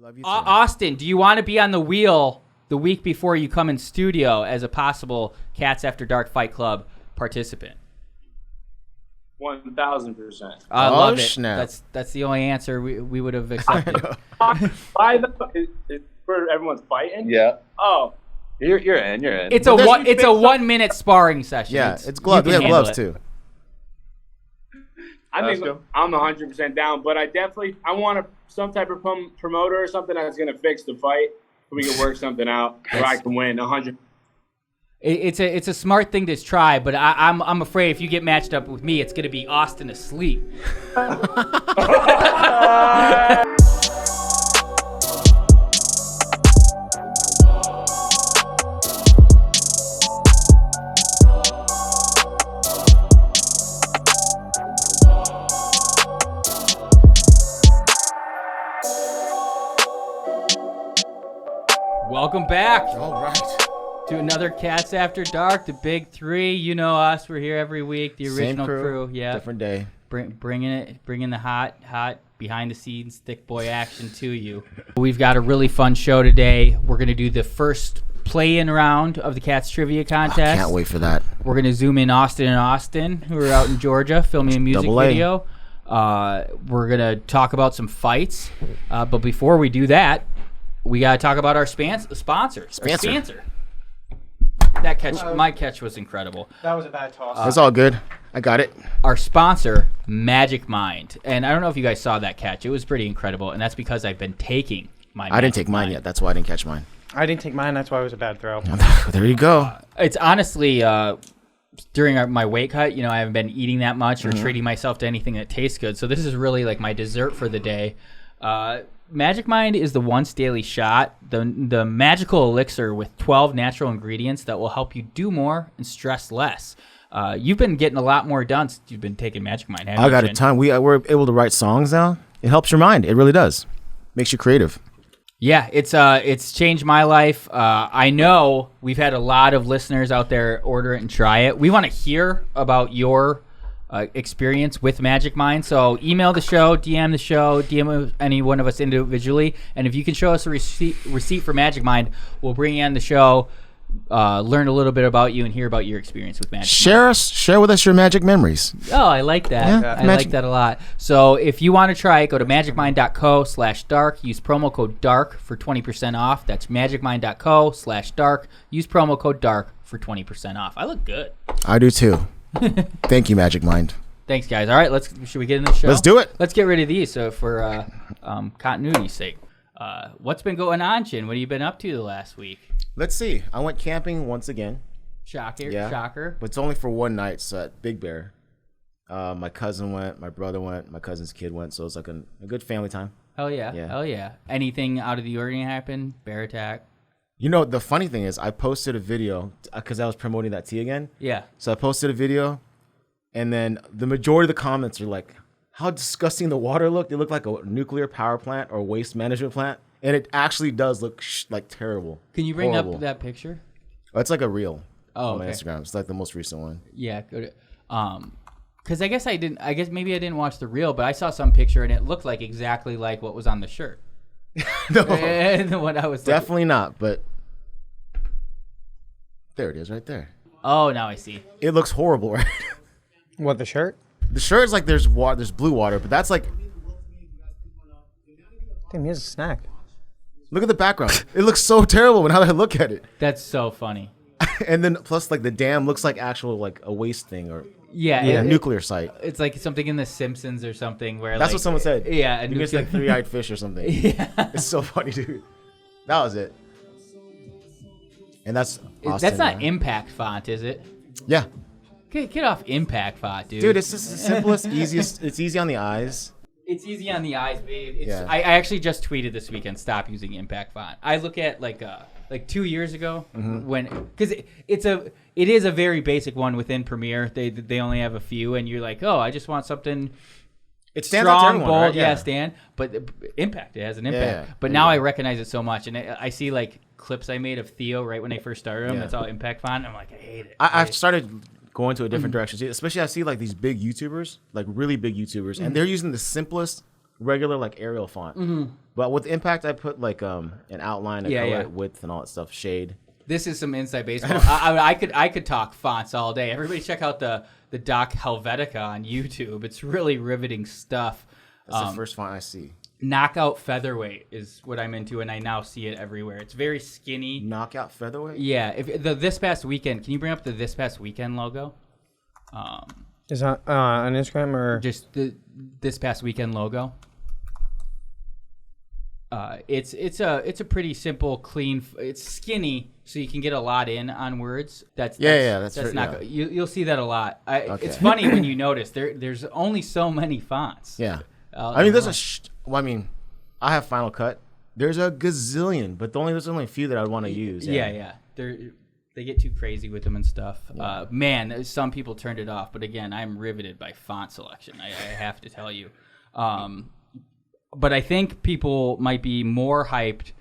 Love you too. Austin, do you want to be on the wheel the week before you come in studio as a possible Cats After Dark Fight Club participant? 1,000%. I love it. Snap. That's the only answer we would have accepted. Why it's for everyone's fighting? Yeah. Oh. You're in. It's a 1 minute sparring session. Yeah, it's gloves. We have gloves too. I think I'm 100% down, but I want some type of promoter or something that's gonna fix the fight. So we can work something out where I can win 100. It's a smart thing to try, but I'm afraid if you get matched up with me, it's gonna be Austin asleep. Welcome back. All right. To another Cats After Dark, the big three. You know us. We're here every week. The original Same crew. Yeah, different day. Bringing the hot behind the scenes thick boy action to you. We've got a really fun show today. We're gonna do the first play-in round of the Cats Trivia Contest. Can't wait for that. We're gonna zoom in Austin, who are out in Georgia filming a music video. We're gonna talk about some fights, but before we do that, we gotta talk about our sponsor. That catch, my catch was incredible. That was a bad toss. It's all good. I got it. Our sponsor, Magic Mind. And I don't know if you guys saw that catch. It was pretty incredible, and that's because I've been taking my I didn't take mine yet. That's why I didn't catch mine. I didn't take mine. That's why it was a bad throw. There you go. It's honestly, during my weight cut, I haven't been eating that much or treating myself to anything that tastes good. So this is really like my dessert for the day. Magic Mind is the once daily shot, the magical elixir with 12 natural ingredients that will help you do more and stress less. You've been getting a lot more done since you've been taking Magic Mind. I got a ton. We're able to write songs now. It helps your mind. It really does. Makes you creative. Yeah, it's changed my life. I know we've had a lot of listeners out there order it and try it. We want to hear about your experience with Magic Mind. So email the show, DM any one of us individually, and if you can show us a receipt for Magic Mind, we'll bring you on the show, learn a little bit about you, and hear about your experience with Magic Mind. Share with us your magic memories. Oh, I like that. Yeah, I like that a lot. So if you want to try it, go to magicmind.co/dark. Use promo code DARK for 20% off. That's magicmind.co/dark. Use promo code DARK for 20% off. I look good. I do too. Thank you, Magic Mind. Thanks, guys. All right, should we get in the show? Let's do it. Let's get rid of these for continuity's sake. What's been going on, Chin? What have you been up to the last week? Let's see. I went camping once again. Shocker. But it's only for one night, so at Big Bear. My cousin went, my brother went, my cousin's kid went, so it was like a good family time. Hell yeah. Anything out of the ordinary happen? Bear attack? The funny thing is I posted a video because I was promoting that tea again. Yeah. So I posted a video, and then the majority of the comments are like, how disgusting the water looked. It looked like a nuclear power plant or waste management plant. And it actually does look like terrible. Can you bring up that picture? Oh, it's like a reel on my okay. Instagram. It's like the most recent one. Yeah. Go to, because I guess maybe I didn't watch the reel, but I saw some picture and it looked like exactly like what was on the shirt. No. What I was definitely not, but there it is right there. Oh, now I see. It looks horrible, right? What, the shirt? The shirt is like there's blue water, but that's like... Damn, here's a snack. Look at the background. It looks so terrible now that I look at it. That's so funny. And then plus like the dam looks like actual like a waste thing or a nuclear site. It's like something in The Simpsons or something where that's what someone said. Yeah, it's like three-eyed fish or something. Yeah, it's so funny, dude. That was it. And that's Austin, that's not impact font, is it? Yeah. Get off impact font, dude. Dude, it's just the simplest, easiest. It's easy on the eyes. It's easy on the eyes, babe. I actually just tweeted this weekend, stop using impact font. I look at like 2 years ago because it is a very basic one within Premiere. They only have a few, and you're like, oh, I just want something. It stands strong, out to everyone, bold, right? yeah, stand. But impact, it has an impact. Yeah. But now I recognize it so much, and I see like clips I made of Theo right when they first started him. That's all impact font. I'm like, I hate it. I've started going to a different direction. Especially I see like these big YouTubers, like really big YouTubers, and they're using the simplest regular like Arial font. But with Impact, I put like an outline, color, width, and all that stuff, shade. This is some inside baseball. I could talk fonts all day. Everybody check out the Doc Helvetica on YouTube. It's really riveting stuff. That's the first font I see. Knockout Featherweight is what I'm into, and I now see it everywhere. It's very skinny. Knockout Featherweight? Yeah. If This Past Weekend, can you bring up the This Past Weekend logo? Is that on Instagram or just the This Past Weekend logo? It's a pretty simple, clean. It's skinny, so you can get a lot in on words. That's not. You'll see that a lot. It's funny when you notice there's only so many fonts. Yeah, I mean there's I have Final Cut. There's a gazillion, but there's only a few that I want to use. Yeah. They get too crazy with them and stuff. Yeah. Man, some people turned it off, but again, I'm riveted by font selection. I have to tell you. But I think people might be more hyped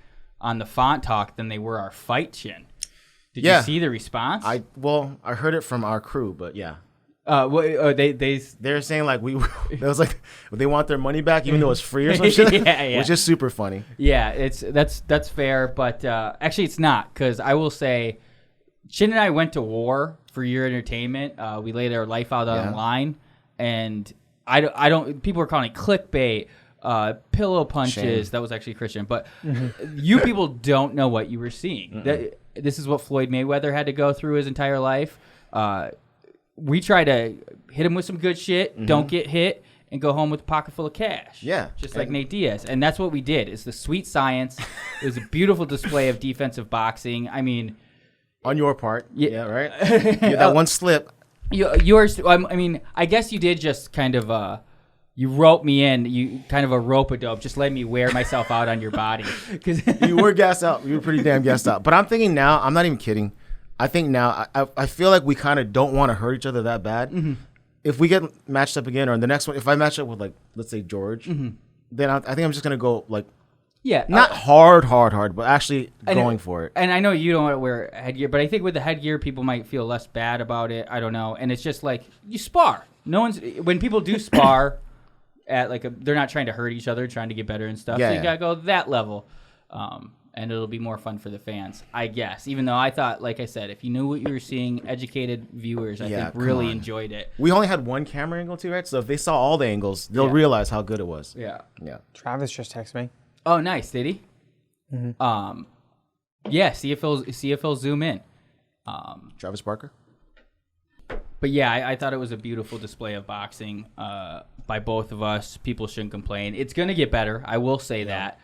on the font talk than they were our fight chin. Did you see the response? I heard it from our crew, but yeah. They're saying like it was like they want their money back even though it's free or some shit. Yeah. Which is super funny. Yeah, that's fair, but actually it's not, because I will say Chin and I went to war for your entertainment. We laid our life out on the line, and I don't. People are calling it clickbait. Pillow punches. Shame. That was actually Christian, but you people don't know what you were seeing. This is what Floyd Mayweather had to go through his entire life. We try to hit him with some good shit, don't get hit, and go home with a pocket full of cash. Yeah, just like Nate Diaz, and that's what we did. It's the sweet science. It was a beautiful display of defensive boxing. I mean, on your part, yeah, right. That one slip. Yours. I mean, I guess you did just kind of. You roped me in. You kind of a rope-a-dope. Just let me wear myself out on your body. You were gassed out. You were pretty damn gassed out. But I'm thinking now, I'm not even kidding. I think now, I feel like we kind of don't want to hurt each other that bad. If we get matched up again, or in the next one, if I match up with, like, let's say George, then I think I'm just going to go, like, not hard, but actually going for it. And I know you don't want to wear headgear, but I think with the headgear, people might feel less bad about it. I don't know. And it's just like, you spar. When people do spar... at they're not trying to hurt each other, trying to get better and stuff. So you gotta go that level, and it'll be more fun for the fans, I guess. Even though I thought, like I said, if you knew what you were seeing, educated viewers, I think really enjoyed it. We only had one camera angle too, right? So if they saw all the angles, they'll realize how good it was. Yeah. Travis just texted me. Oh, nice. Did he? Yeah. See if he'll zoom in. Travis Barker. But yeah, I thought it was a beautiful display of boxing by both of us. People shouldn't complain. It's going to get better. I will say that.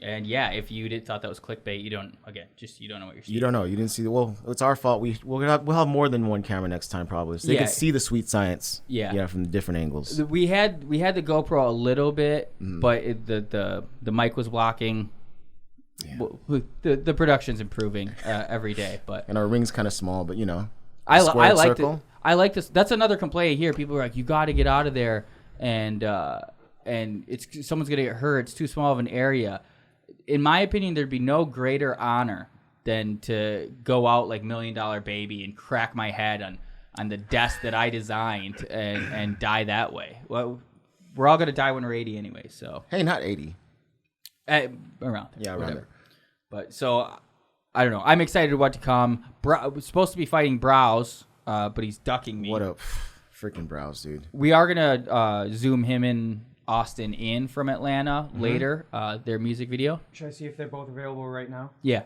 And yeah, if you thought that was clickbait, you don't know what you're seeing. You don't know. You didn't see well, it's our fault. We'll have more than one camera next time probably. So they can see the sweet science. Yeah, from different angles. We had the GoPro a little bit, but the mic was blocking. Yeah. The production's improving every day, but our ring's kind of small, but I like this. That's another complaint here. People are like, you got to get out of there, and someone's gonna get hurt. It's too small of an area. In my opinion, there'd be no greater honor than to go out like $1 Million Baby and crack my head on the desk that I designed and die that way. Well, we're all gonna die when we're 80 anyway. So hey, not 80. Around there. Yeah, around there. But so. I don't know. I'm excited what to come. We're supposed to be fighting Brows, but he's ducking me. What a freaking Brows, dude. We are going to zoom him and Austin in from Atlanta later, their music video. Should I see if they're both available right now? Yeah.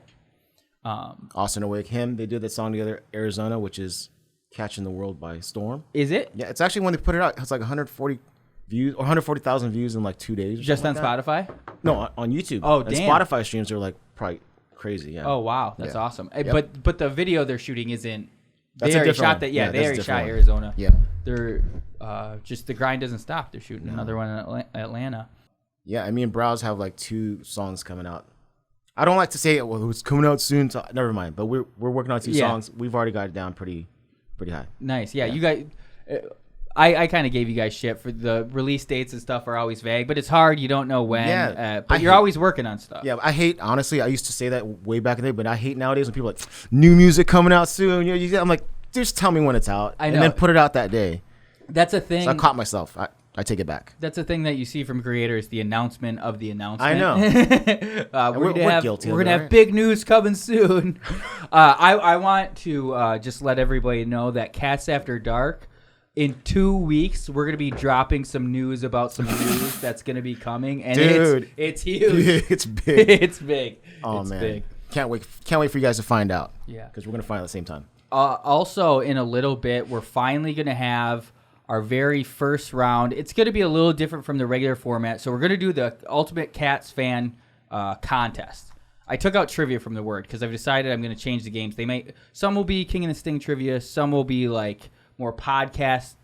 Austin Awake, him. They did that song together, Arizona, which is Catching the World by Storm. Is it? Yeah, it's actually when they put it out, it's like 140,000 views in like 2 days. Just on Spotify? No, on YouTube. Oh, and damn. Spotify streams are like probably crazy. Yeah. Oh wow, that's awesome. Yep. But the video they're shooting isn't. They already shot that. Yeah, they already shot Arizona. Yeah. They're just the grind doesn't stop. They're shooting another one in Atlanta. Yeah, I mean, Brows have like 2 songs coming out. I don't like to say it's coming out soon. So never mind. But we're working on 2 songs. We've already got it down pretty high. Nice. Yeah. You guys. I kind of gave you guys shit for the release dates and stuff are always vague, but it's hard. You don't know when. Yeah, but you're always working on stuff. Yeah, I hate, honestly, I used to say that way back in the day, but I hate nowadays when people are like, new music coming out soon. I'm like, just tell me when it's out. I know. And then put it out that day. That's a thing. So I caught myself. I take it back. That's the thing that you see from creators, the announcement of the announcement. I know. We're gonna have big news coming soon. I want to just let everybody know that Cats After Dark, in 2 weeks, we're gonna be dropping some news about some news that's gonna be coming, and Dude, it's huge. It's big. It's big. Oh it's man, big. can't wait for you guys to find out. Yeah, because we're gonna find out at the same time. Also, in a little bit, we're finally gonna have our very first round. It's going to be a little different from the regular format. So we're going to do the Ultimate Cats Fan contest. I took out trivia from the word because I've decided I'm going to change the games. Some will be King and the Sting trivia. Some will be like more podcast.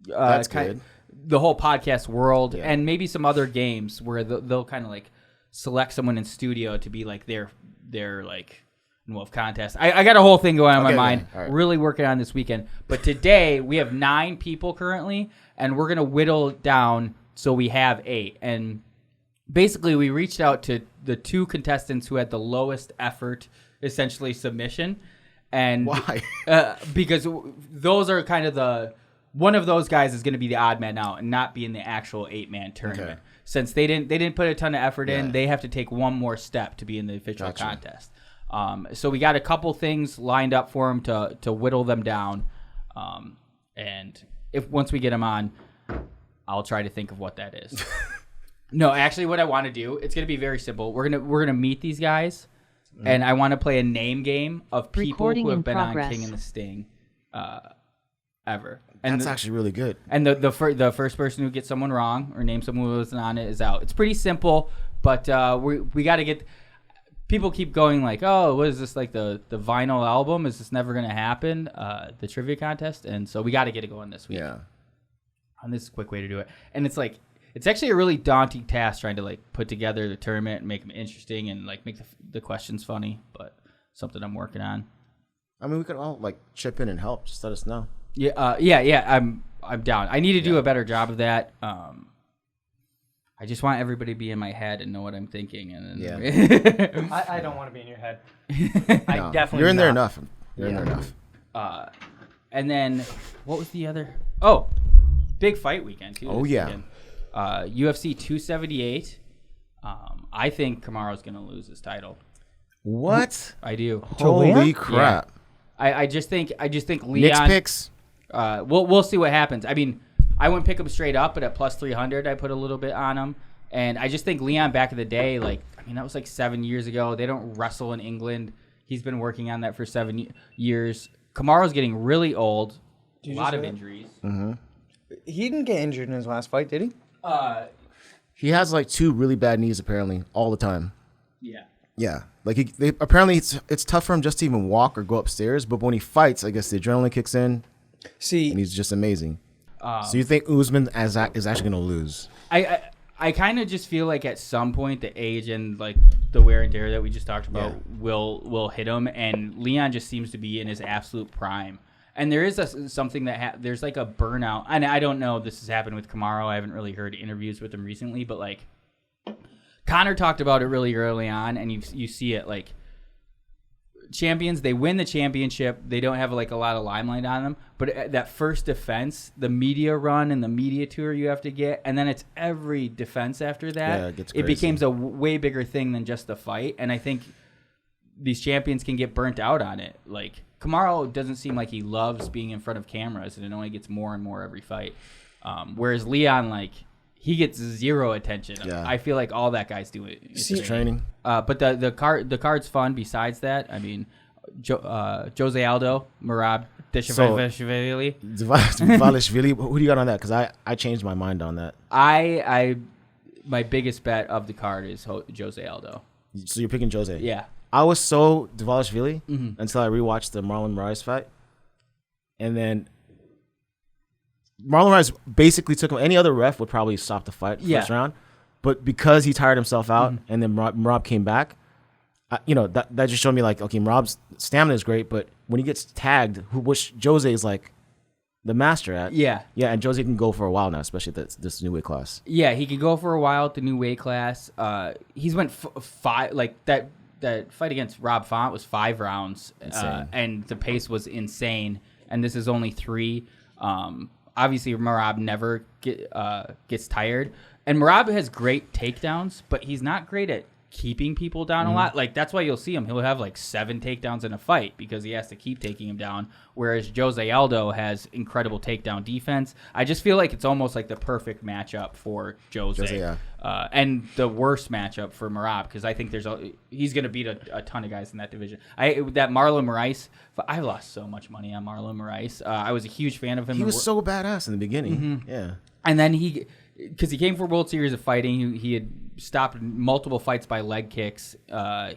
That's good. The whole podcast world, and maybe some other games where they'll kind of like select someone in studio to be like their like Wolf contest. I got a whole thing going on in my mind. Right. Really working on this weekend. But today we have 9 people currently, and we're gonna whittle it down so we have 8. And basically, we reached out to the 2 contestants who had the lowest effort, essentially submission. And why? Because those are kind of one of those guys is going to be the odd man out and not be in the actual 8-man tournament. Okay. Since they didn't put a ton of effort in, they have to take one more step to be in the official contest. So we got a couple things lined up for them to whittle them down, and once we get them on, I'll try to think of what that is. No, actually, what I want to do, it's gonna be very simple. We're gonna meet these guys, and I want to play a name game of people who have been on King and the Sting, ever. And that's actually really good. And the first person who gets someone wrong or names someone who wasn't on it is out. It's pretty simple, but we got to get. People keep going like, oh, what is this, like the vinyl album? Is this never going to happen? The trivia contest. And so we got to get it going this week. Yeah. And this is a quick way to do it. And it's like, it's actually a really daunting task trying to like put together the tournament and make them interesting and like make the questions funny, but something I'm working on. I mean, we could all like chip in and help. Just let us know. Yeah. I'm down. I need to do a better job of that. I just want everybody to be in my head and know what I'm thinking. And then I don't want to be in your head. No, Definitely. You're in there enough. You're in there enough. And then what was the other? Oh, big fight weekend too. Oh yeah. Weekend. UFC 278. I think Kamaru's gonna lose his title. What? I do. Holy crap! Yeah. I just think Leon. Nick's picks. We'll see what happens. I mean, I wouldn't pick him straight up, but at plus 300, I put a little bit on him. And I just think Leon back in the day, that was like 7 years ago. They don't wrestle in England. He's been working on that for 7 years. Kamaru's getting really old. A lot of injuries. Mm-hmm. He didn't get injured in his last fight, did he? He has like 2 really bad knees apparently all the time. Yeah. Yeah. Like apparently it's tough for him just to even walk or go upstairs. But when he fights, I guess the adrenaline kicks in. See, and he's just amazing. So you think Usman is actually going to lose? I kind of just feel like at some point the age and like the wear and tear that we just talked about will hit him, and Leon just seems to be in his absolute prime. And there is something that there's like a burnout, and I don't know if this has happened with Kamaru. I haven't really heard interviews with him recently, but like Conor talked about it really early on, and you see it like. Champions, they win the championship. They don't have like a lot of limelight on them, but that first defense, the media run and the media tour you have to get, and then it's every defense after that. Yeah, it gets crazy. It becomes a way bigger thing than just the fight, and I think these champions can get burnt out on it. Like Kamaru doesn't seem like he loves being in front of cameras, and it only gets more and more every fight. Whereas Leon, like he gets zero attention. Yeah. I feel like all that guy's doing is training. But the card's fun. Besides that, I mean, Jose Aldo, Merab Dvalishvili. Dvalishvili. Who do you got on that? Because I changed my mind on that. My biggest bet of the card is Jose Aldo. So you're picking Jose? Yeah. I was so Dvalishvili until I rewatched the Marlon Moraes fight, and then Marlon Moraes basically took him. Any other ref would probably stop the fight first round. But because he tired himself out and then Merab came back, that just showed me like, okay, Merab's stamina is great, but when he gets tagged, which Jose is like the master at. Yeah. Yeah, and Jose can go for a while now, especially at this new weight class. Yeah, he can go for a while at the new weight class. He's went 5, like that fight against Rob Font was 5 rounds. And the pace was insane. And this is only 3. obviously Merab never gets tired, and Merab has great takedowns, but he's not great at keeping people down a lot. Like, that's why you'll see him. He'll have like 7 takedowns in a fight because he has to keep taking him down, whereas Jose Aldo has incredible takedown defense. I just feel like it's almost like the perfect matchup for Jose yeah. And the worst matchup for Merab, because I think he's going to beat a ton of guys in that division. That Marlon Moraes, I lost so much money on Marlon Moraes. I was a huge fan of him. He was so badass in the beginning. Yeah. And then because he came for World Series of Fighting, he had stopped multiple fights by leg kicks.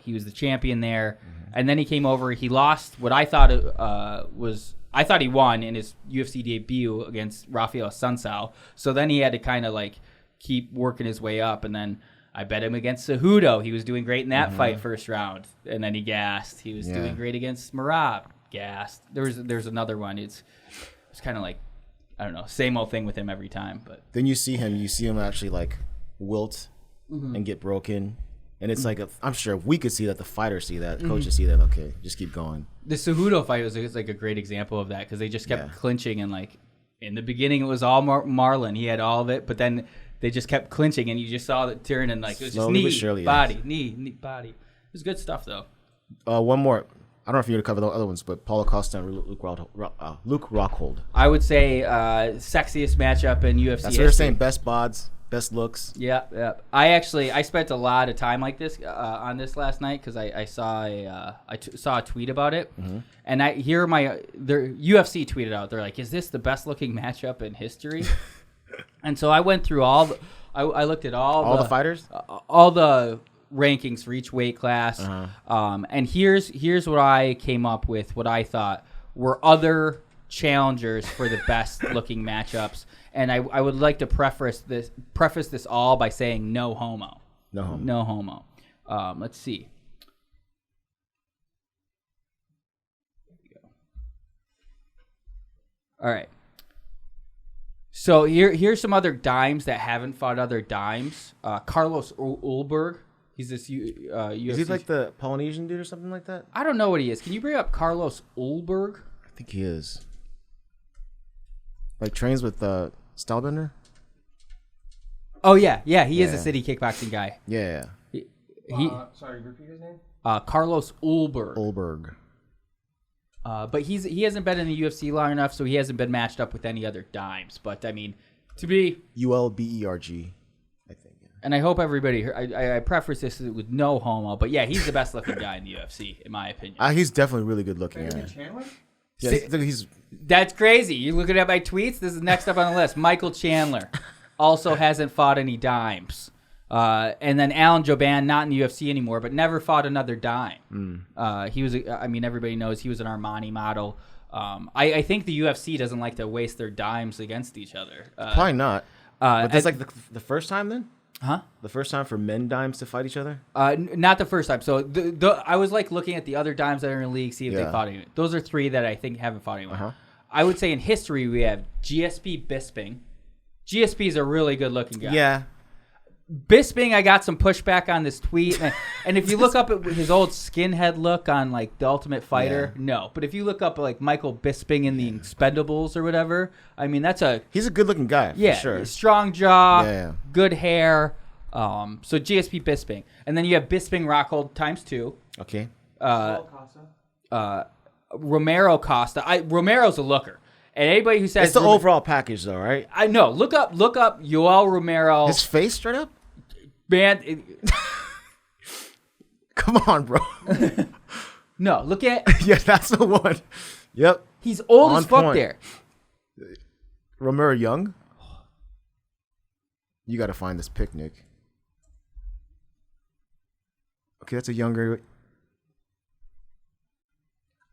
He was the champion there. And then he came over. He lost what I thought I thought he won in his UFC debut against Rafael Sunsao. So then he had to kind of like keep working his way up. And then I bet him against Cejudo. He was doing great in that fight first round. And then he gassed. He was doing great against Merab. Gassed. There's another one. It's kind of like, I don't know, same old thing with him every time. But then you see him actually like wilt and get broken. And it's like, I'm sure if we could see that, the fighters see that, coaches see that, okay, just keep going. The Cejudo fight was like a great example of that because they just kept clinching. And like in the beginning, it was all Marlon. He had all of it. But then they just kept clinching and you just saw it turn and like it was slowly just surely, knee, body. It was good stuff though. One more. I don't know if you're going to cover the other ones, but Paolo Costa and Luke Rockhold. I would say sexiest matchup in UFC. That's what they're saying. Best bods, best looks. Yeah. I spent a lot of time like this on this last night because I saw a tweet about it, and UFC tweeted out. They're like, "Is this the best looking matchup in history?" And so I went through I looked at all the fighters, all the rankings for each weight class, and here's what I came up with. What I thought were other challengers for the best looking matchups, and I would like to preface this all by saying no homo. Let's see. There we go. All right. So here's some other dimes that haven't fought other dimes. Carlos Ulberg. He's this UFC. Is he like the Polynesian dude or something like that? I don't know what he is. Can you bring up Carlos Ulberg? I think he is. Like trains with Stylebender? Oh, yeah. He is a city kickboxing guy. Yeah. Sorry, repeat his name? Carlos Ulberg. But he hasn't been in the UFC long enough, so he hasn't been matched up with any other dimes. But, I mean, to be... ULBERG, I think. And I hope everybody heard, I preface this with no homo, but yeah, he's the best looking guy in the UFC, in my opinion. He's definitely really good looking. Yeah, that's crazy. You're looking at my tweets? This is next up on the list. Michael Chandler also hasn't fought any dimes. And then Alan Jouban, not in the UFC anymore, but never fought another dime. He was, everybody knows he was an Armani model. I think the UFC doesn't like to waste their dimes against each other. Probably not. But that's like the first time then? Huh? The first time for men dimes to fight each other? Not the first time. So I was like looking at the other dimes that are in the league, see if they fought anyone. Those are 3 that I think haven't fought anyone. I would say in history we have GSP Bisping. GSP is a really good looking guy. Yeah. Bisping, I got some pushback on this tweet, and if you look up at his old skinhead look on like The Ultimate Fighter, no. But if you look up like Michael Bisping in the Expendables or whatever, I mean he's a good looking guy. For sure. Strong jaw, good hair. So GSP Bisping, and then you have Bisping Rockhold times 2. Okay. Romero Costa. Romero's a looker. And anybody who says it's the overall package, though, right? I know. Look up Yoel Romero. His face straight up, man. Come on, bro. No, look at. Yeah, that's the one. Yep. He's old as fuck there. Romero Young. You got to find this picnic. Okay, that's a younger.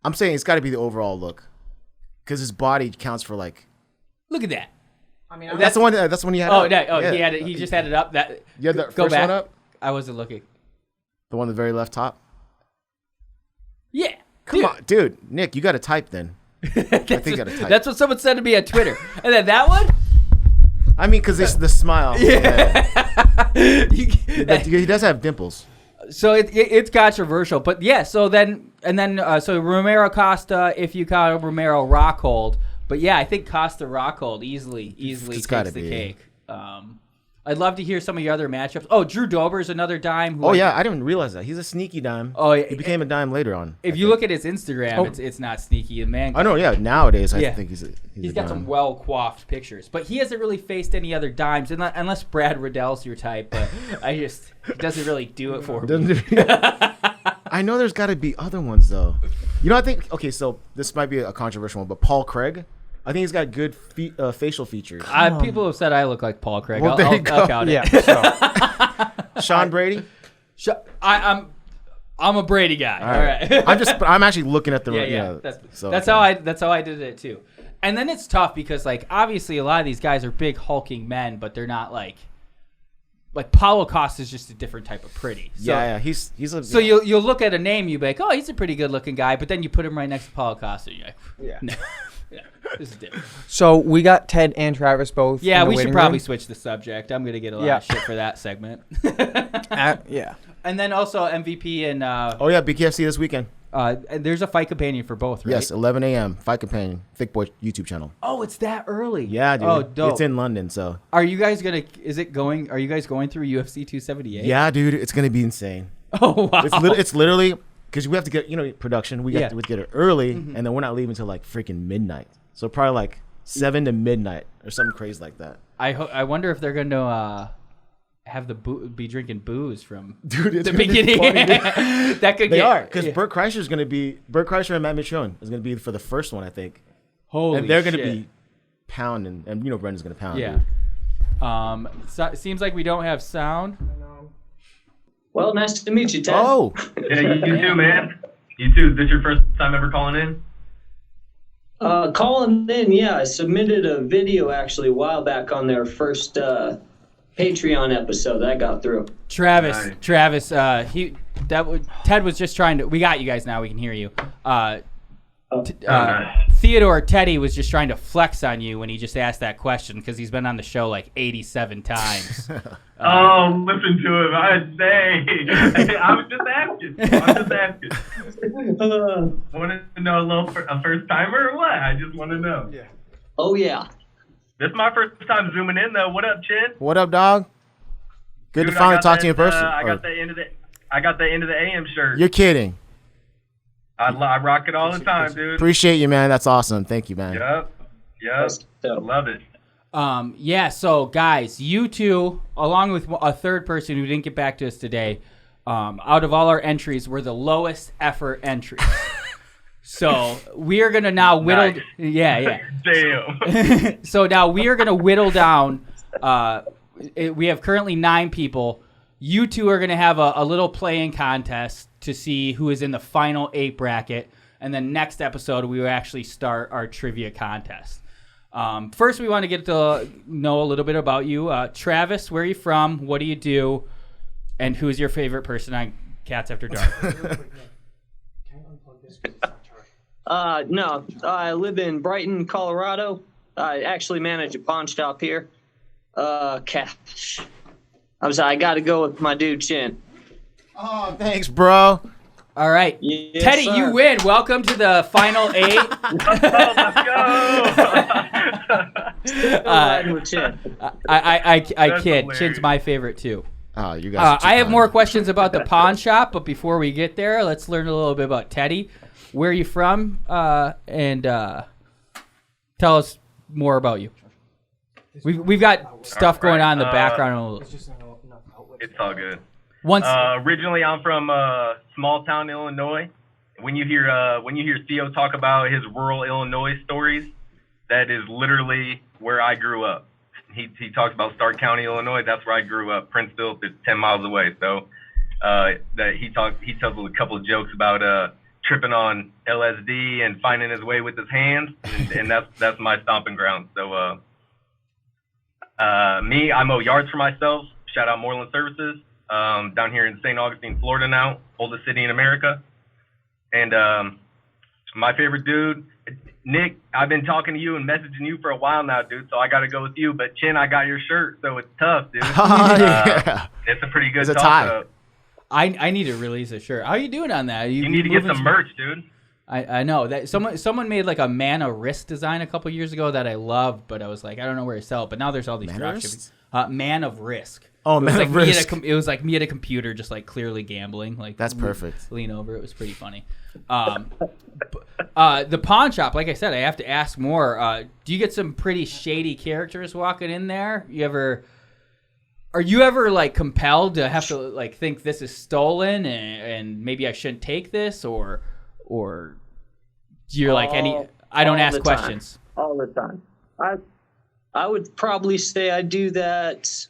I'm saying it's got to be the overall look. Because his body counts for like. Look at that. I mean, that's the one. That's the one he had. Oh, he had it. He just had it up. That. You had the go first back. one up. I wasn't looking. The one on the very left top. Yeah. Come on, dude. Nick, you got to type then. I think you got to type. That's what someone said to me on Twitter. And then that one. I mean, because it's the smile. Yeah. He does have dimples. So it's controversial, but yeah. So Romero Costa, if you call Romero Rockhold, But yeah, I think Costa Rockhold easily takes the cake. I'd love to hear some of your other matchups. Oh, Drew Dober's another dime. I didn't even realize that. He's a sneaky dime. Oh, yeah. He became a dime later on. If you look at his Instagram, it's not sneaky. Man, I know, yeah. Nowadays, I think he's got some well-coiffed pictures. But he hasn't really faced any other dimes, unless Brad Riddell's your type. But he doesn't really do it for me. I know there's got to be other ones, though. You know, I think, okay, so this might be a controversial one, but Paul Craig, I think he's got good facial features. People have said I look like Paul Craig. Well, I'll count it. Yeah. Sean Brady? I'm a Brady guy. All right. I'm actually looking at the That's how I did it too. And then it's tough because like obviously a lot of these guys are big hulking men, but they're not like Paolo Costa is just a different type of pretty. So, he's so you'll look at a name, you be like, oh, he's a pretty good looking guy, but then you put him right next to Paolo Costa, and you're like, no. Yeah, this is different. So we got Ted and Travis both. Yeah, in the we should waiting probably room. switch the subject. I'm gonna get a lot of shit for that segment. Yeah. And then also MVP and BKFC this weekend. There's a fight companion for both, right? Yes, 11 a.m. Fight companion, Thick Boy YouTube channel. Oh, it's that early. Yeah, dude. Oh, dope. It's in London, so. Are you guys going through UFC 278? Yeah, dude. It's gonna be insane. Oh wow. It's literally because we have to get production. We have to get it early, and then we're not leaving until like freaking midnight. So probably like 7 to midnight or something crazy like that. I wonder if they're going to have be drinking booze from the beginning. That could they are because Bert Kreischer's going to be Kreischer and Matt Mitrione is going to be for the first one, I think. Holy and they're going shit. to be pounding, and Brendan's going to pound. Yeah. So it seems like we don't have sound. Well, nice to meet you, Ted. Oh. Yeah, you too, man. You too. This your first time ever calling in? Calling in, yeah. I submitted a video actually a while back on their first Patreon episode that I got through. Travis, Nice. Ted was just trying to. We got you guys now. We can hear you. Nice. Theodore Teddy was just trying to flex on you when he just asked that question because he's been on the show like 87 times. Listen to him. I was just asking. Want to know a first timer or what? I just want to know. Yeah. Oh, yeah. This is my first time zooming in though. What up, Chin? What up, dog? Good Dude, to finally talk that, to you in person. I got the end of the AM shirt. You're kidding. I rock it all the time, dude. Appreciate you, man. That's awesome. Thank you, man. Yep. Love it. Yeah, so guys, you two, along with a third person who didn't get back to us today, out of all our entries, were the lowest effort entries. So we are going to now whittle. Nice. Yeah. Damn. So now we are going to whittle down. We have currently 9 people. You two are going to have a little playing contest to see who is in the final 8 bracket. And then next episode, we will actually start our trivia contest. First, we want to get to know a little bit about you. Travis, where are you from? What do you do? And who is your favorite person on Cats After Dark? No, I live in Brighton, Colorado. I actually manage a pawn shop here. I got to go with my dude, Chin. Oh, thanks, bro. All right. Yes, Teddy, sir. you win. Welcome to the final 8. Riding with Chin. I kid. Hilarious. Chin's my favorite, too. Oh, you guys. I have more questions about the pawn shop, but before we get there, let's learn a little bit about Teddy. Where are you from? And tell us more about you. We've got stuff going on in the background. It's all good. Once Originally, I'm from small town Illinois. When you hear Theo talk about his rural Illinois stories, that is literally where I grew up. He talks about Stark County, Illinois. That's where I grew up. Princeville is 10 miles away. So that he tells a couple of jokes about tripping on LSD and finding his way with his hands, and that's my stomping ground. So me, I mow yards for myself. Shout out Moreland Services. Down here in St. Augustine, Florida now, oldest city in America. And my favorite dude, Nick, I've been talking to you and messaging you for a while now, dude, so I got to go with you. But Chin, I got your shirt, so it's tough, dude. Yeah. It's a pretty good It's a tie. toss-up. I need to release a shirt. How you doing on that? You need to get some merch, dude. I know that someone made like a Mana wrist design a couple years ago that I loved, but I was like, I don't know where to sell it. But now there's all these drop shipping. Man of Risk. Oh, Man of Risk. It was like me at a computer, just like clearly gambling. Like that's perfect. Lean over. It was pretty funny. The pawn shop, like I said, I have to ask more. Do you get some pretty shady characters walking in there? Are you ever like compelled to have to like think this is stolen and maybe I shouldn't take this, or you're like I don't ask questions all the time. I would probably say I do that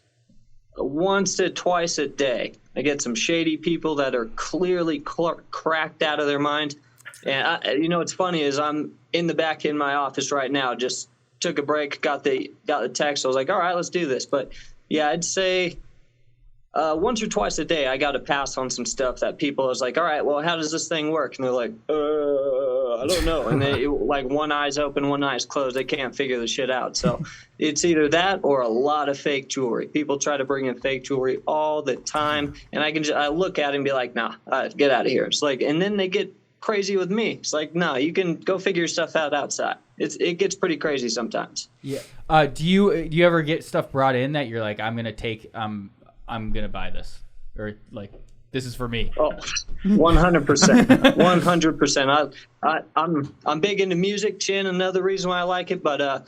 once to twice a day. I get some shady people that are clearly cracked out of their mind. And what's funny is I'm in the back in my office right now. Just took a break, got the text. I was like, all right, let's do this. But yeah, I'd say once or twice a day, I got to pass on some stuff that people is like, all right, well, how does this thing work? And they're like, I don't know. And they like one eye's open, one eye's closed. They can't figure the shit out. So it's either that or a lot of fake jewelry. People try to bring in fake jewelry all the time. And I look at it and be like, nah, get out of here. It's like, and then they get crazy with me. It's like, no, you can go figure your stuff out outside. It gets pretty crazy sometimes. Yeah. Do you ever get stuff brought in that you're like, I'm gonna buy this, or like this is for me? Oh, 100%, 100%. I'm big into music. Chin, another reason why I like it, but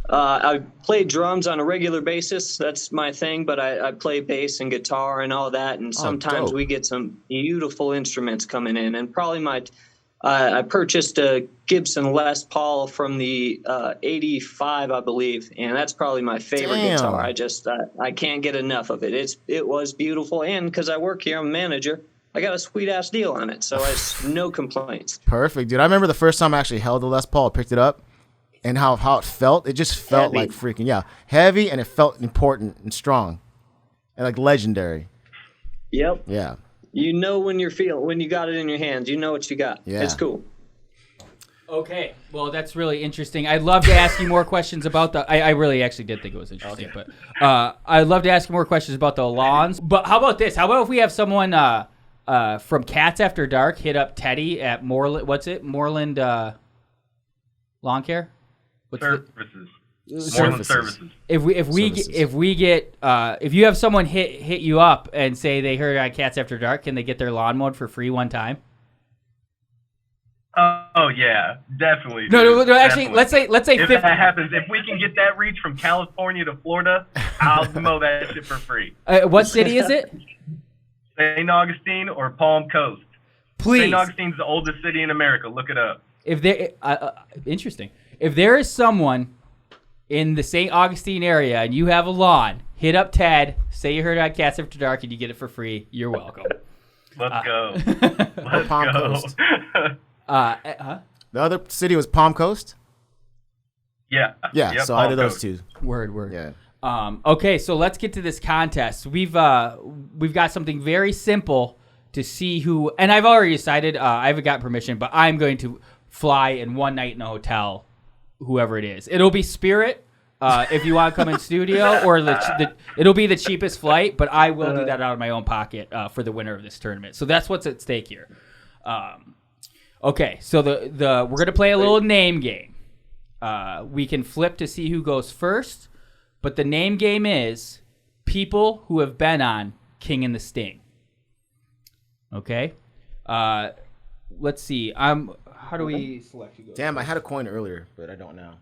I play drums on a regular basis. That's my thing. But I play bass and guitar and all that. And sometimes we get some beautiful instruments coming in. And probably I purchased a Gibson Les Paul from the 85, I believe, and that's probably my favorite guitar. I can't get enough of it. It was beautiful, and because I work here, I'm a manager, I got a sweet-ass deal on it, so I have no complaints. Perfect, dude. I remember the first time I actually held the Les Paul, picked it up, and how it felt. It just felt like freaking, heavy, and it felt important and strong and like legendary. Yep. Yeah. You know when you got it in your hands, you know what you got. Yeah. It's cool. Okay, well, that's really interesting. I'd love to ask you more questions about I really actually did think it was interesting, but I'd love to ask you more questions about the lawns. But how about this? How about if we have someone from KATS After Dark hit up Teddy at Moreland? What's it? Moreland Lawn Care? Services. If you have someone hit you up and say they heard on KATS After Dark, can they get their lawn mowed for free one time? Oh yeah, definitely. No, actually, let's say if that happens, if we can get that reach from California to Florida, I'll mow that shit for free. What city is it? St. Augustine or Palm Coast. Please. St. Augustine's the oldest city in America. Look it up. Interesting. If there is someone in the St. Augustine area and you have a lawn, hit up Ted, say you heard on KATS After Dark, and you get it for free. You're welcome. Let's go. Let's Palm go. Coast. The other city was Palm Coast? Yeah. Yeah, yep, so I did those two. Word. Yeah. Okay, so let's get to this contest. We've got something very simple to see who, and I've already decided, I haven't got permission, but I'm going to fly in one night in a hotel, whoever it is. It'll be Spirit, if you want to come in studio, or it'll be the cheapest flight, but I will do that out of my own pocket for the winner of this tournament. So that's what's at stake here. Okay, so we're gonna play a little name game. We can flip to see who goes first, but the name game is people who have been on King and the Sting. Okay, let's see. How do we select who goes? Damn, I had a coin earlier, but I don't now.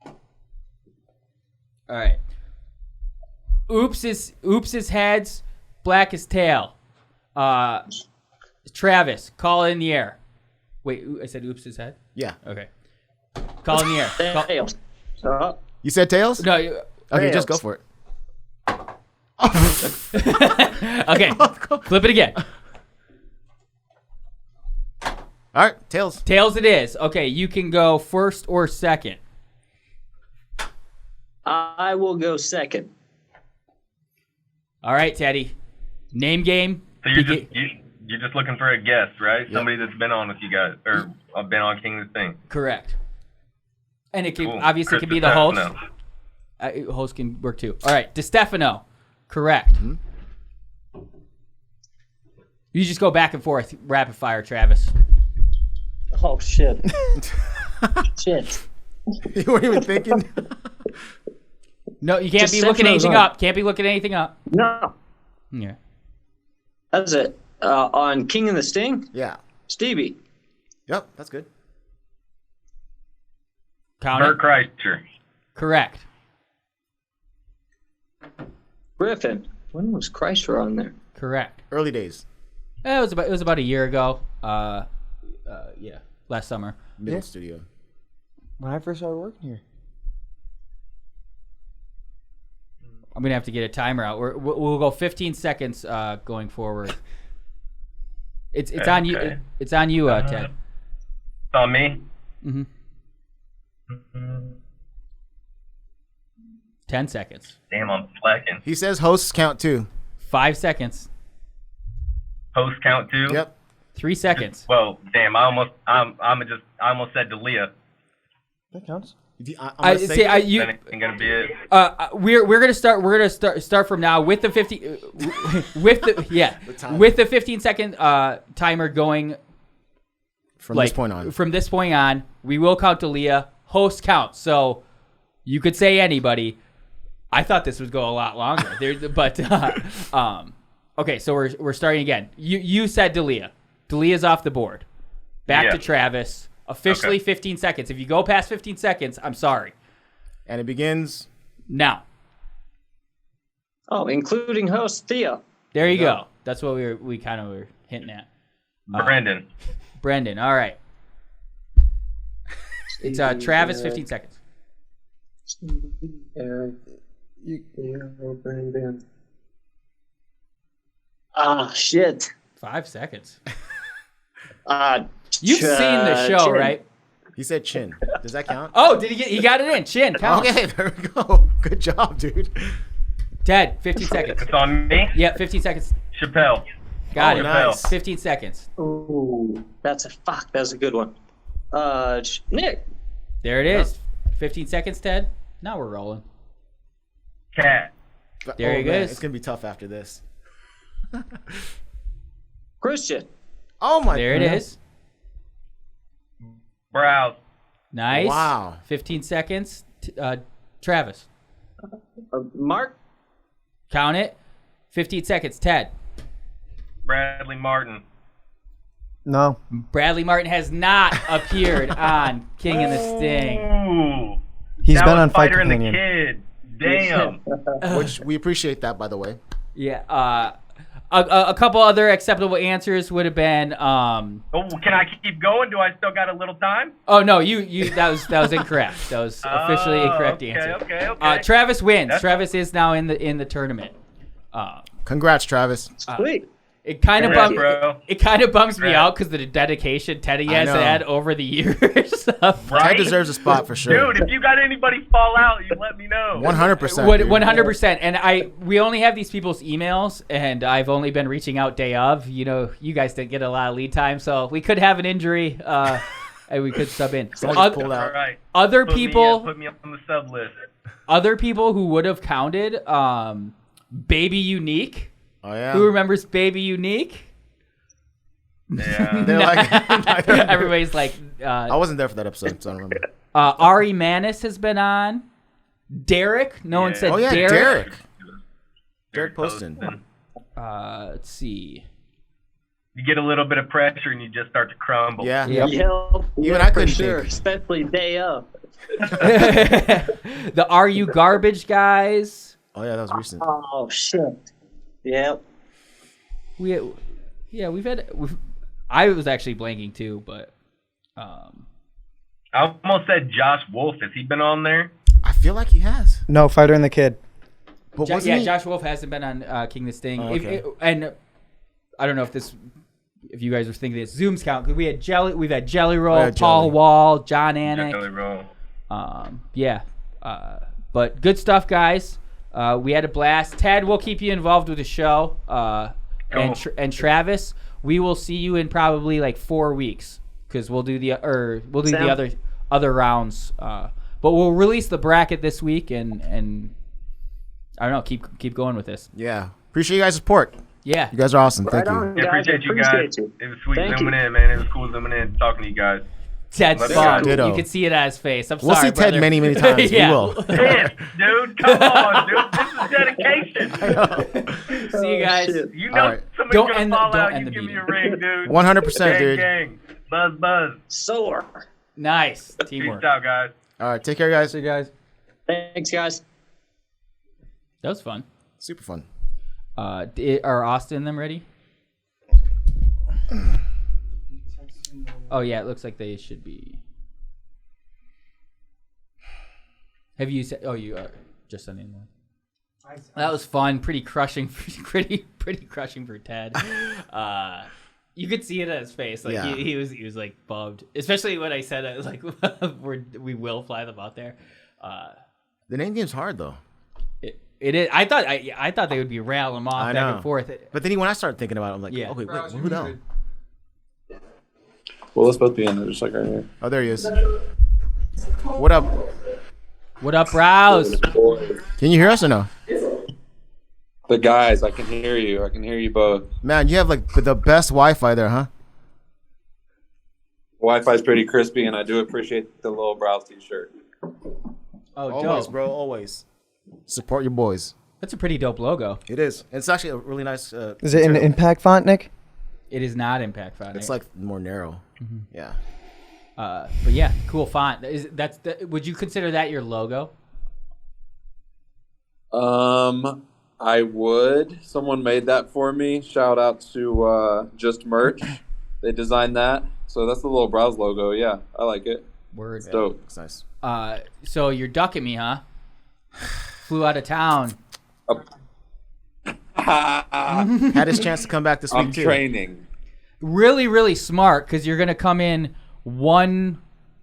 All right. Oops is heads, black is tail. Travis, call it in the air. Wait, I said oops is head? Yeah. Okay. Call it in the air. Tails. You said tails? No. Okay, tails. just go for it. Okay, flip it again. All right, tails. Tails it is. Okay, you can go first or second. I will go second. All right, Teddy. Name game. So you're just looking for a guest, right? Yep. Somebody that's been on with you guys, or been on King of the Sting. Correct. And it can Cool. obviously Chris can be the host. Host can work too. All right, DeStefano. Correct. Mm-hmm. You just go back and forth, rapid fire, Travis. Oh, shit. Shit. You weren't even thinking? No, you can't Just be looking send those anything on. up. Can't be looking anything up. No. Yeah. That's it. On King and the Sting, Yeah. Stevie. Yep, that's good. Count Bert it. Kreischer. Correct. Griffin. When was Chrysler on there? Correct. Early days. It was about a year ago. Yeah, last summer. Middle studio. When I first started working here. I'm gonna have to get a timer out. We'll go 15 seconds going forward. It's on you. Okay. It's on you, Ted. It's on me. Mm-hmm. 10 seconds. Damn, I'm slacking. He says hosts count too. 5 seconds. Host count too. Yep. 3 seconds. Well, damn, I almost said Dalia. That counts. I say you. That ain't gonna be it. We're gonna start from now with the 50 with the 15-second timer going From this point on. From this point on, we will count Dalia. Host count. So you could say anybody. I thought this would go a lot longer. Okay, so we're starting again. You said Dalia. Dalia's off the board. Back to Travis. Officially 15 seconds. If you go past 15 seconds, I'm sorry. And it begins Now. Oh, including host Theo. There you go. That's what we kind of were hinting at. Brendan. All right. It's Travis, 15 seconds. Eric. Brendan. Ah, shit. 5 seconds. You've seen the show, Chin. right? He said chin. Does that count? Oh, he got it in. Chin, count. Okay, there we go. Good job, dude. Ted, 15 seconds. It's on me. Yeah, 15 seconds. Chappelle. Got it. Nice. 15 seconds. Ooh, that's a good one. Nick. There it is. 15 seconds, Ted. Now we're rolling. Cat. There he goes. It's going to be tough after this. Christian. Oh, my There it is. Brows. Nice. Wow. 15 seconds. Travis. Mark. Count it. 15 seconds. Ted. Bradley Martin. No. Bradley Martin has not appeared on King and the Sting. Ooh. He's That been was on Fight Fighter and the Companion. Kid. Damn. Which we appreciate that, by the way. Yeah. A couple other acceptable answers would have been. Oh, can I keep going? Do I still got a little time? Oh no, you that was incorrect. That was officially incorrect answer. Okay. Travis wins. Travis is now in the tournament. Congrats, Travis. Sweet. It kind of Congrats, bums me Congrats. out because the dedication Teddy has know. had over the years. Ted deserves a spot for sure. Dude, if you got anybody fall out, you let me know. 100%. dude. 100%. And we only have these people's emails, and I've only been reaching out day of. You know, you guys didn't get a lot of lead time, so we could have an injury, and we could sub in. Someone just pulled out. All right. Other Put people, me up on the sub list. other people who would have counted, Baby Unique. Oh, yeah. Who remembers Baby Unique? Yeah. They're like, Everybody's like, I wasn't there for that episode, so I don't remember. Ari Manis has been on. Derek. No one Yeah. said Oh, yeah, Derek. Derek Poston. Let's see. You get a little bit of pressure and you just start to crumble. Yeah. Yep. Even I for couldn't sure, think. especially day of. The Are You Garbage guys. Oh, yeah, that was recent. Oh shit. Yep. I was actually blanking too, but I almost said Josh Wolf. Has he been on there? I feel like he has. No, Fighter and the Kid. But wasn't he? Josh Wolf hasn't been on King the Sting. Oh, okay. And I don't know if you guys were thinking this Zooms count, because we've had Jelly Roll, Paul Jelly. Wall, John Anik. Jelly Roll. But good stuff, guys. We had a blast. Ted, we'll keep you involved with the show. And Travis, we will see you in probably like 4 weeks, because we'll do the other rounds. But we'll release the bracket this week, and I don't know, keep going with this. Yeah. Appreciate you guys' support. Yeah. You guys are awesome. Right Thank you. on, Yeah, guys. appreciate you guys. You. It was sweet Thank zooming you. in, man. It was cool zooming in, talking to you guys. Ted's Let's fun. go. Ditto. You can see it on his face. I'm We'll sorry, see Ted brother. many times. Yeah. We will. Pissed, dude. Come on, dude. This is dedication. See you guys. Shit. You know All right. somebody's Don't gonna end the- fall don't out. end You the give me a meeting. ring, dude. 100%, gang, dude. gang. Buzz, buzz. Sore. Nice. Peace Teamwork. out, guys. All right. Take care, guys. See you guys. Thanks, guys. That was fun. Super fun. Are Austin and them ready? Oh, yeah. It looks like they should be. Have you said? Oh, you are just sending one. That was fun. Pretty crushing. Pretty crushing for Ted. You could see it on his face. Like Yeah. he was like bummed, especially when I said it. Like we will fly them out there. The name game's hard though. It is. I thought they would be railing them off I back know. and forth. But then when I started thinking about it, I'm like, Yeah. okay, wait, who the hell? Well, let's both be in there, just like right here. Oh, there he is. What up? What up, Brows? Can you hear us or no? The guys, I can hear you. I can hear you both. Man, you have like the best Wi-Fi there, huh? Wi-Fi's pretty crispy, and I do appreciate the Lil Brows t-shirt. Oh, Always, dope. bro. Always. Support your boys. That's a pretty dope logo. It is. It's actually a really nice. Is it in material. impact font, Nick? It is not impact font. It's like more narrow. Yeah. But yeah, cool font. Would you consider that your logo? I would. Someone made that for me. Shout out to Just Merch. They designed that. So that's the Lil Brows logo. Yeah, I like it. Word. It's dope. It's nice. So you're ducking me, huh? Flew out of town. Had his chance to come back this week I'm too. training. Really, really smart because you're gonna come in when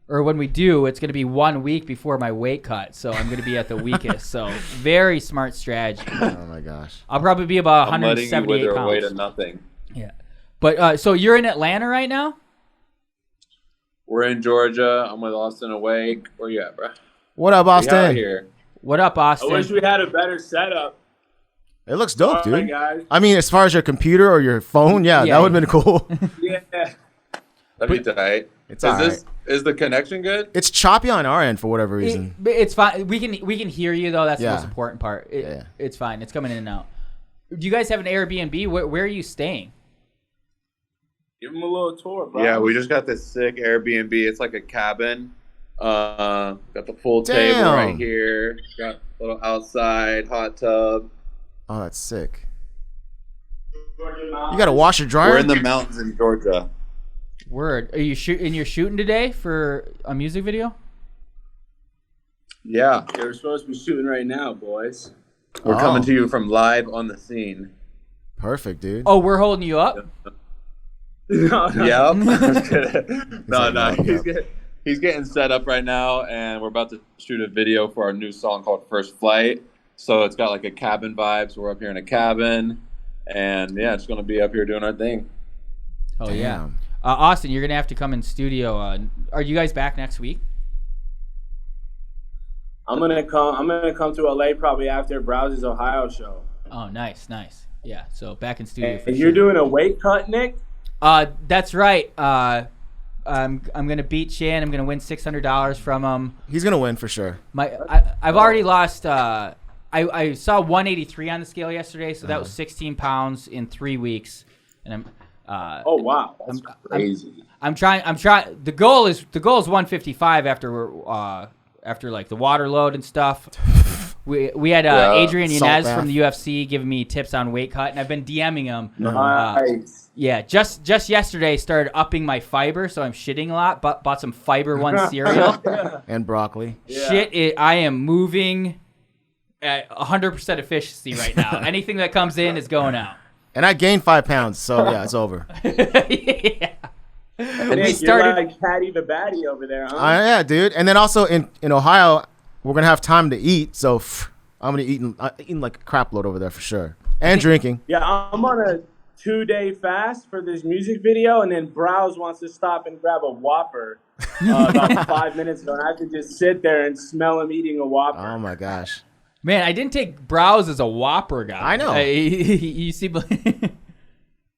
we do, it's gonna be 1 week before my weight cut, so I'm gonna be at the weakest. So very smart strategy. Oh my gosh. I'll probably be about I'm letting you 178 wither away to pounds. nothing. Yeah, but so you're in Atlanta right now? We're in Georgia. I'm with Austin Awake. Where you at, bro? What up, We out Austin? here. What up, I Austin? wish we had a better setup. It looks dope, All dude. right, guys. I mean, as far as your computer or your phone, yeah. Yeah. That would have been cool. Yeah. That'd be tight. It's all right. Is the connection good? It's choppy on our end for whatever reason. It's fine. We can hear you though. That's the Yeah. most important part. Yeah. It's fine. It's coming in and out. Do you guys have an Airbnb? Where are you staying? Give them a little tour, bro. Yeah, we just got this sick Airbnb. It's like a cabin. Got the full table Damn. right here. Got a little outside hot tub. Oh, that's sick. You got to wash your dryer? We're in the mountains in Georgia. Word. Are you shooting? You're shooting today for a music video? Yeah, Yeah, we're supposed to be shooting right now, boys. we're Oh. coming to you from live on the scene. Perfect, dude. Oh, we're holding you up. No, Yep. no, like, he's getting set up right now, and we're about to shoot a video for our new song called First Flight. So it's got like a cabin vibe. So we're up here in a cabin, and yeah, it's gonna be up here doing our thing. Oh yeah. Damn. Austin, you're gonna have to come in studio. Are you guys back next week? I'm gonna come to LA probably after Brows's Ohio show. Oh, nice. Yeah. So back in studio for And sure. you're doing a weight cut, Nick? That's right. I'm gonna beat Shan. I'm gonna win $600 from him. He's going to win for sure. I've already lost. I saw 183 on the scale yesterday, so that was 16 pounds in 3 weeks, and I'm. Oh wow, that's Crazy. I'm trying. The goal is 155 after like the water load and stuff. We had Yeah, Adrian salt Yanez bath. from the UFC giving me tips on weight cut, and I've been DMing him. nice. Yeah, just yesterday started upping my fiber, so I'm shitting a lot. But bought some Fiber One cereal. And broccoli. Yeah. I am moving at 100% efficiency right now. Anything that comes in is going out. And I gained 5 pounds, so yeah, it's over. Yeah. Nick, We started. You're like Patty the Batty over there, huh? Yeah, dude. And then also in Ohio, we're going to have time to eat, so I'm going to eating like a crap load over there for sure. And drinking. Yeah, I'm on a 2-day fast for this music video, and then Brows wants to stop and grab a Whopper about 5 minutes ago, and I have to just sit there and smell him eating a Whopper. Oh my gosh. Man, I didn't take Brows as a Whopper guy. I know. You see,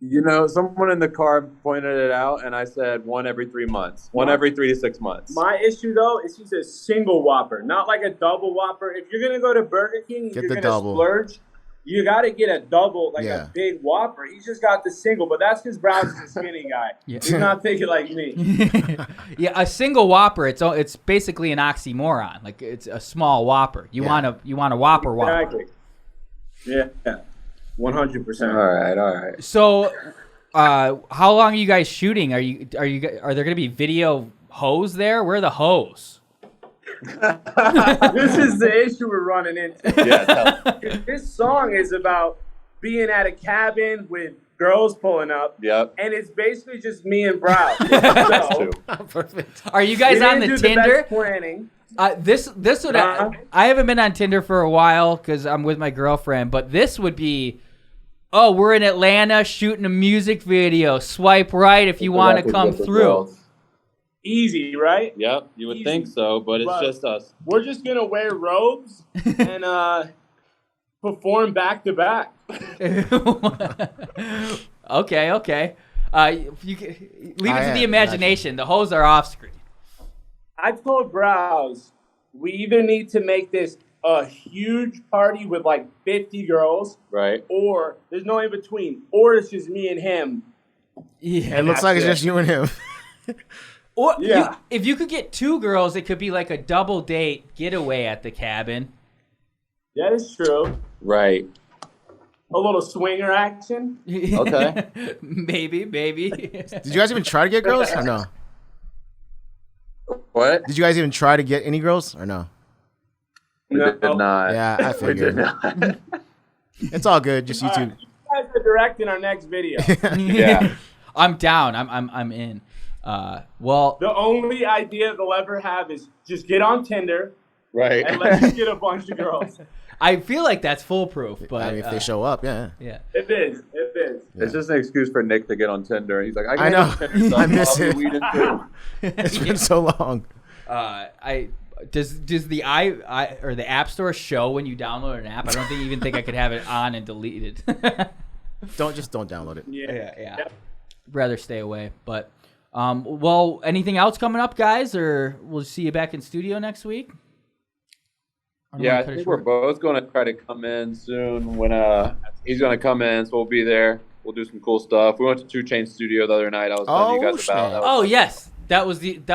You know, someone in the car pointed it out, and I said 1 every 3 months. 1 every 3 to 6 months. My issue, though, is he's a single Whopper, not like a double Whopper. If you're going to go to Burger King and Get you're the going to double. splurge, you got to get a double, like Yeah. a big Whopper. He's just got the single, but that's because Brown's a skinny guy. Yeah. He's not thinking like me. Yeah, a single Whopper. It's basically an oxymoron. Like it's a small Whopper. You want a Whopper. Exactly. Yeah, 100%. All right. So, how long are you guys shooting? Are there going to be video hoes there? Where are the hoes? This is the issue we're running into. Yeah, This song is about being at a cabin with girls pulling up. Yep. And it's basically just me and Brown. That's true. Perfect. Are you guys on the do Tinder? The best planning. This would I haven't been on Tinder for a while because I'm with my girlfriend, but this would be, oh, we're in Atlanta shooting a music video. Swipe right if you want to come through. Easy, right? Yep, you would Easy. think so, but it's just us. We're just gonna wear robes and perform back to back. Okay. Leave it to the imagination. The hoes are off screen. I told Brows we either need to make this a huge party with like 50 girls, Right. or there's no in between, or it's just me and him. Yeah. It looks like it's just you and him. Or Yeah. if you could get 2 girls, it could be like a double date getaway at the cabin. That is true. Right. A little swinger action. Okay. maybe. Did you guys even try to get girls or no? What? Did you guys even try to get any girls or no? We did not. Yeah, I We did figured. not. It's all good. Just All YouTube. right, you guys are directing our next video. Yeah. I'm down. I'm in. Well, The only idea they'll ever have is just get on Tinder Right. and let's get a bunch of girls. I feel like that's foolproof, but I mean, if they show up, yeah. It is. It is. It's just an excuse for Nick to get on Tinder. He's like, I know. I miss it. Too. It's been so long. Does the or the App Store show when you download an app? I don't even think I could have it on and delete it. Don't download it. Yeah. Yep. Rather stay away. But well, anything else coming up, guys, or we'll see you back in studio next week? Yeah, I think we're both going to try to come in soon when he's going to come in, so we'll be there. We'll do some cool stuff. We went to 2 Chainz Studio the other night. I was telling you guys about. That was yes. That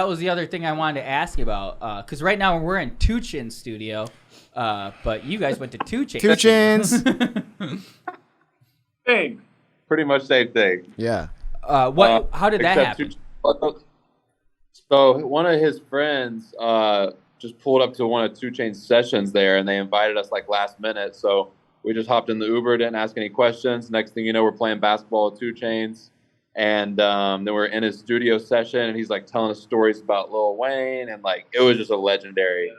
was the other thing I wanted to ask about. Because right now we're in Thiccc Studio, but you guys went to 2 Chainz. 2 Chainz. Thing. pretty much same thing. Yeah. How did that happen? So one of his friends just pulled up to one of 2 Chainz sessions there, and they invited us like last minute. So we just hopped in the Uber, didn't ask any questions. Next thing you know, we're playing basketball with 2 Chainz. And then we're in his studio session, and he's like telling us stories about Lil Wayne, and like it was just a legendary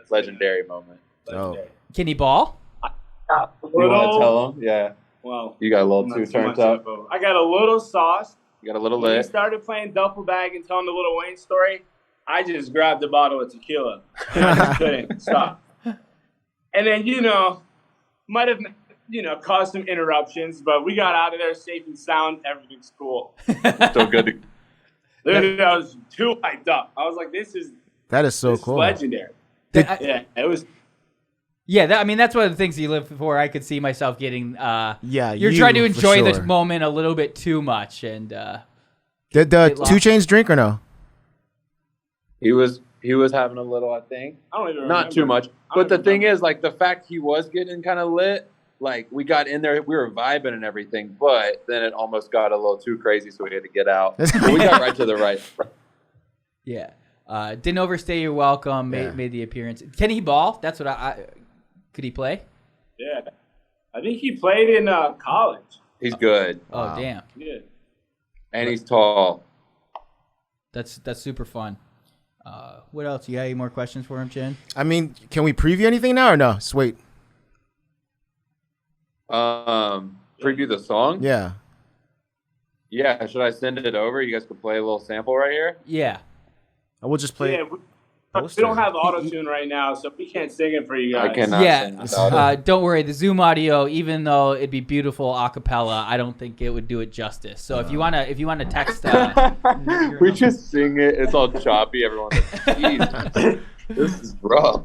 moment. Oh. Can he ball? You want to tell him? Yeah. Well, You got a little 2 turned up. I got a little sauce. You got a little When he lit. started playing duffel bag and telling the Lil Wayne story, I just grabbed a bottle of tequila. And I just couldn't stop. And then, might have, caused some interruptions, but we got out of there safe and sound. Everything's cool. Still good. Literally, I was too hyped up. I was like, That is so this cool. is legendary. Yeah, It was. that's one of the things you live for. I could see myself getting. Yeah, you're trying to for enjoy this sure. moment a little bit too much, and Did the 2 Chainz drink or no? He was having a little, I think. I don't even Not remember. too much. I But don't the thing remember. is, like, the fact he was getting kind of lit, like, we got in there, we were vibing and everything, but then it almost got a little too crazy, so we had to get out. But we got right to the right. yeah, didn't overstay your welcome. Yeah. Made the appearance. Can he ball? That's what I could he play? Yeah. I think he played in college. He's good. Oh Wow. damn, Yeah. And he's tall. that's super fun. What else? You got any more questions for him, Jen? I mean, can we preview anything now or no? Just wait. Preview the song? Yeah. Yeah, should I send it over? You guys could play a little sample right here? Yeah. I will just play. Yeah, Poster. We don't have auto-tune right now, so we can't sing it for you guys. I cannot sing without it. Don't worry. The Zoom audio, even though it'd be beautiful a cappella, I don't think it would do it justice. So if you wanna text, we just sing it. It's all choppy. Everyone's like, "Jeez, this is rough."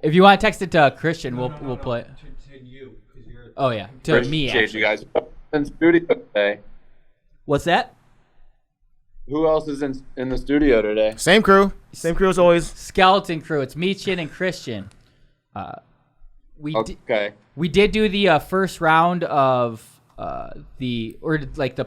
if you want to text it to Christian, we'll play. To you, because you're. Oh yeah, to me. Appreciate you guys in studio today. What's that? Who else is in the studio today? Same crew as always. Skeleton crew. It's me, Chin, and Christian. We did do the first round of the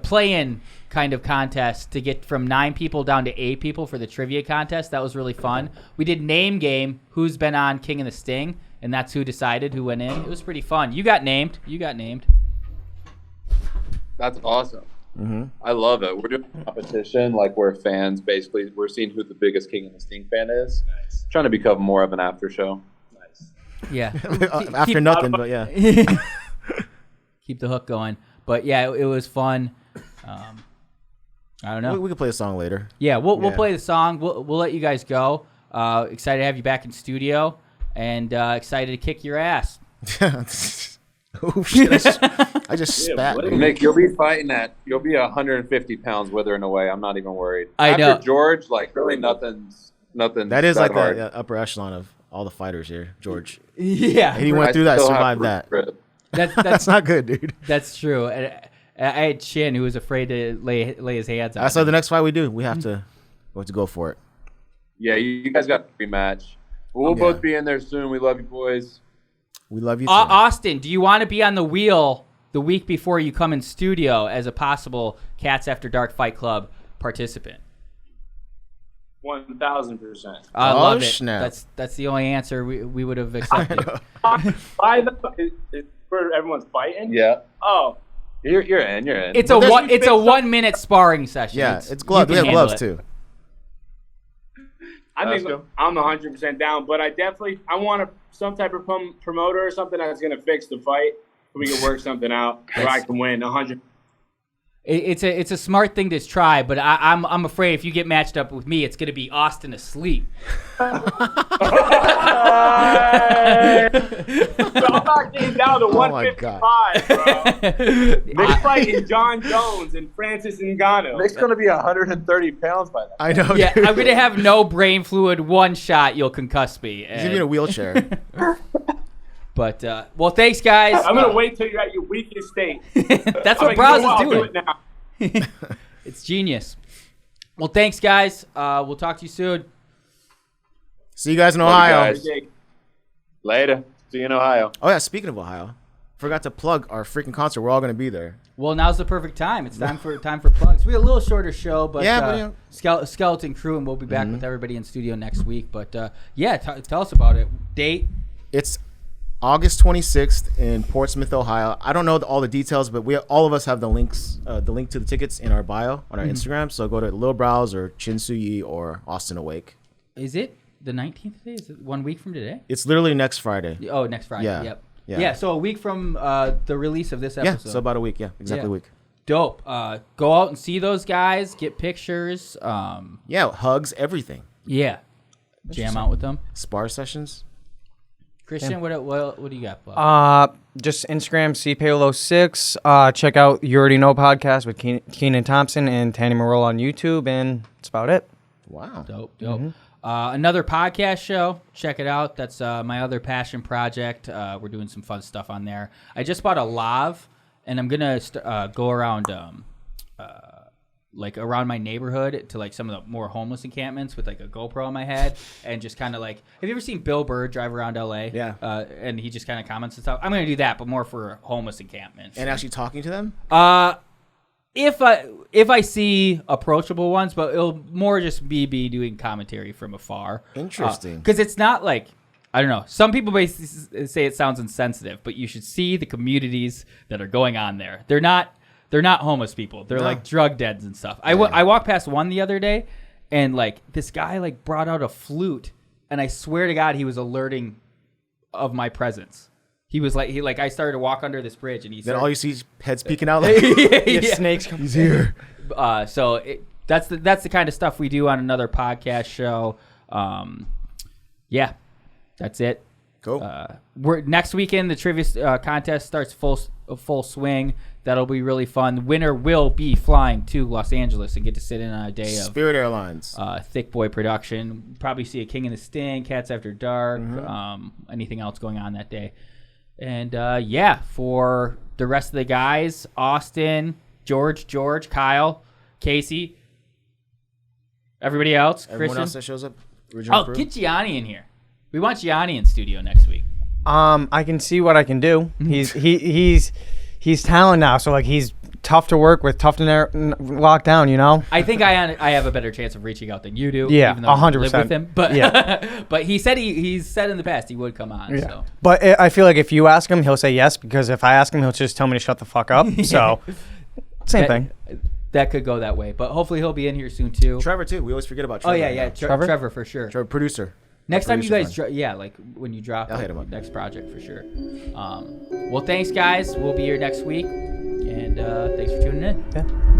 play-in kind of contest to get from 9 people down to 8 people for the trivia contest. That was really fun. We did name game, who's been on King of the Sting, and that's who decided who went in. It was pretty fun. You got named. That's awesome. Mm-hmm. I love it. We're doing a competition like where fans basically we're seeing who the biggest King of the Sting fan is. Nice. Trying to become more of an after show. Nice. Yeah. After nothing, but yeah. Keep the hook going. But yeah, it was fun. I don't know. We can play a song later. Yeah, we'll play the song. We'll let you guys go. Excited to have you back in studio, and excited to kick your ass. Oh shit! I just spat. buddy. Dude. Nick, you'll be 150 pounds withering away. I'm not even worried. I After know. George, like really nothing's That is like hard. the upper echelon of all the fighters here, George. Yeah, And he went through that, still have survived that. rib. That's not good, dude. That's true. And I had Chin, who was afraid to lay his hands on. That's why the next fight we do, we have to go for it. Yeah, you guys got a rematch. We'll both be in there soon. We love you, boys. We love you too. Austin, do you want to be on the wheel the week before you come in studio as a possible Cats After Dark Fight Club participant? 1,000%. I love it. Snap. That's the only answer we would have accepted. Why it's where everyone's fighting? Yeah. Oh, You're in. You're in. It's a 1 minute sparring session. Yeah, it's gloves. you We can have gloves handle it. too. I think I'm 100% down, but I want some type of promoter or something that's gonna fix the fight. So we can work something out where I can win 100. It's a smart thing to try, but I'm afraid if you get matched up with me, it's gonna be Austin asleep. I'm not getting down to 155, bro. Nick's fighting John Jones and Francis Ngannou. Nick's gonna be 130 pounds by then. I know. Yeah, dude. I'm gonna have no brain fluid. One shot, you'll concuss me. He's gonna be in a wheelchair. But well, thanks, guys. I'm gonna wait till you're at your weakest state. That's I'm what like, Brows you know what, is I'll doing. do it now. It's genius. Well, thanks, guys. We'll talk to you soon. See you guys in Love you Ohio. guys. Later. See you in Ohio. Oh yeah, speaking of Ohio, forgot to plug our freaking concert. We're all gonna be there. Well, now's the perfect time. It's time for plugs. We had a little shorter show, but Yeah, but, skeleton crew, and we'll be back with everybody in studio next week. But tell us about it. Date. It's August 26th in Portsmouth, Ohio. I don't know all the details, but all of us have the links, the link to the tickets in our bio on our Instagram. So go to Lil Brows or Suyi or Austin Awake. Is it the 19th today? Is it 1 week from today? It's literally next Friday. Oh, next Friday. Yeah. Yep. Yeah. Yeah. So a week from the release of this Yeah, episode. so about a week. Yeah, exactly a week. Dope. Go out and see those guys. Get pictures. Yeah, hugs, everything. Yeah. Jam out with them. Spar sessions. Christian, what do you got, bud? Just Instagram, cpaolo6. Check out You Already Know podcast with Keenan Thompson and Tanny Marola on YouTube, and that's about it. Wow. Dope. Another podcast show. Check it out. That's my other passion project. We're doing some fun stuff on there. I just bought a lav, and I'm gonna go around around my neighborhood to like some of the more homeless encampments with like a GoPro on my head and just kind of like, have you ever seen Bill Burr drive around LA? Yeah. And he just kind of comments and stuff. I'm gonna do that, but more for homeless encampments. And actually talking to them? If I see approachable ones, but it'll more just be doing commentary from afar. Interesting. Because it's not like, I don't know. Some people basically say it sounds insensitive, but you should see the communities that are going on there. They're not homeless people. They're like drug dens and stuff. I walked past one the other day, and like this guy like brought out a flute, and I swear to God he was alerting of my presence. He was like I started to walk under this bridge, and Then all you see is heads peeking out. Like, yeah. Snakes come. he's here. So that's the kind of stuff we do on another podcast show. Yeah, that's it. Cool. We're next weekend. The trivia contest starts full swing. That'll be really fun. The winner will be flying to Los Angeles and get to sit in on a day of Spirit Airlines. Thick Boy production. Probably see a King and the Sting, Cats After Dark, anything else going on that day. And for the rest of the guys, Austin, George, Kyle, Casey, everybody else, Everyone Christian. else that shows up. Original crew. Get Gianni in here. We want Gianni in studio next week. I can see what I can do. He's talent now, so like he's tough to work with, tough to lock down. You know. I think I have a better chance of reaching out than you do. Yeah, even though I 100%. live with him. But yeah. but he's said in the past he would come on. Yeah. So. But I feel like if you ask him, he'll say yes, because if I ask him, he'll just tell me to shut the fuck up. So same thing. That could go that way, but hopefully he'll be in here soon too. Trevor too. We always forget about Trevor. Oh yeah. Trevor for sure. Trevor, producer. Next time you guys, like when you drop I'll hit him up. next project for sure. Well, thanks guys. We'll be here next week, and thanks for tuning in. Yeah.